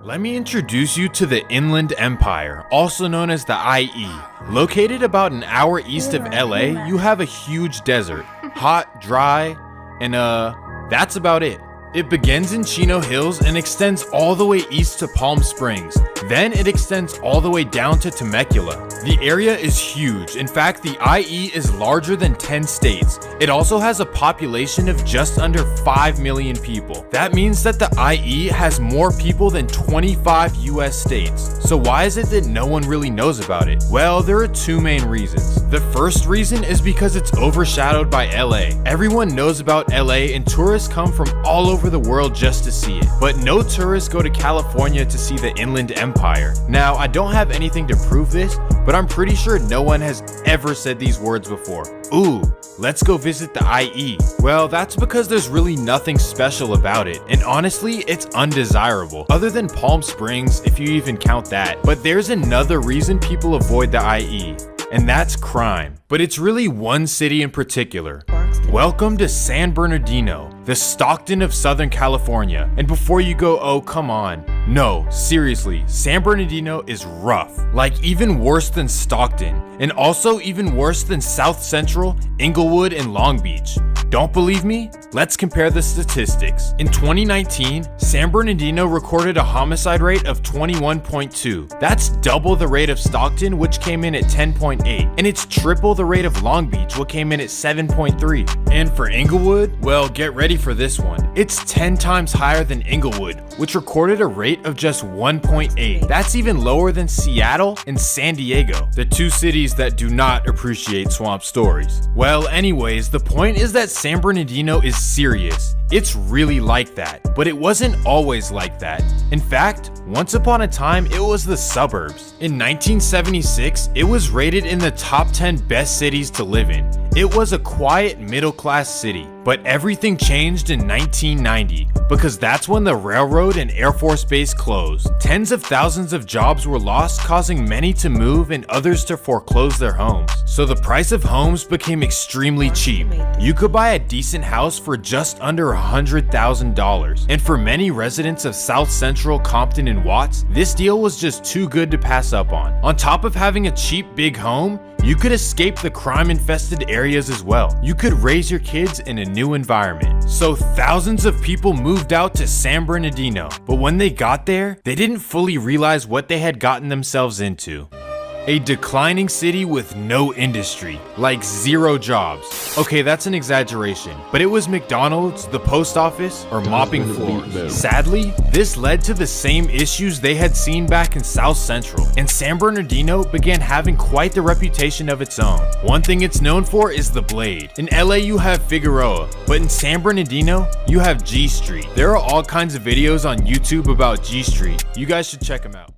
Let me introduce you to the Inland Empire, also known as the IE. Located about an hour east of LA, you have a huge desert. Hot, dry, and that's about it. It begins in Chino Hills and extends all the way east to Palm Springs. Then it extends all the way down to Temecula. The area is huge. In fact, the IE is larger than 10 states. It also has a population of just under 5 million people. That means that the IE has more people than 25 US states. So why is it that no one really knows about it? Well, there are two main reasons. The first reason is because it's overshadowed by LA. Everyone knows about LA and tourists come from all over the world just to see it. But no tourists go to California to see the Inland Empire. Now, I don't have anything to prove this, but I'm pretty sure no one has ever said these words before. Ooh, let's go visit the IE. Well, that's because there's really nothing special about it, and honestly, it's undesirable, other than Palm Springs, if you even count that. But there's another reason people avoid the IE, and that's crime. But it's really one city in particular. Welcome to San Bernardino, the Stockton of Southern California. And before you go, oh come on. No, seriously, San Bernardino is rough. Like even worse than Stockton, and also even worse than South Central, Inglewood, and Long Beach. Don't believe me? Let's compare the statistics. In 2019, San Bernardino recorded a homicide rate of 21.2. That's double the rate of Stockton, which came in at 10.8. And it's triple the rate of Long Beach, which came in at 7.3. And for Inglewood, well, get ready for this one. It's 10 times higher than Inglewood, which recorded a rate of just 1.8. That's even lower than Seattle and San Diego, the two cities that do not appreciate swamp stories. Well, anyways, the point is that San Bernardino is serious. It's really like that, but it wasn't always like that. In fact, once upon a time, it was the suburbs. In 1976, it was rated in the top 10 best cities to live in. It was a quiet middle-class city, but everything changed in 1990 because that's when the railroad and Air Force Base closed. Tens of thousands of jobs were lost, causing many to move and others to foreclose their homes. So the price of homes became extremely cheap. You could buy a decent house for just under $100,000. And for many residents of South Central, Compton, and Watts, this deal was just too good to pass up on. On top of having a cheap big home, you could escape the crime-infested areas as well. You could raise your kids in a new environment. So thousands of people moved out to San Bernardino, but when they got there, they didn't fully realize what they had gotten themselves into. A declining city with no industry, like 0 jobs. Okay, that's an exaggeration, but it was McDonald's, the post office, or mopping floors. Sadly, this led to the same issues they had seen back in South Central, and San Bernardino began having quite the reputation of its own. One thing it's known for is the Blade. In LA you have Figueroa, but in San Bernardino, you have G Street. There are all kinds of videos on YouTube about G Street. You guys should check them out.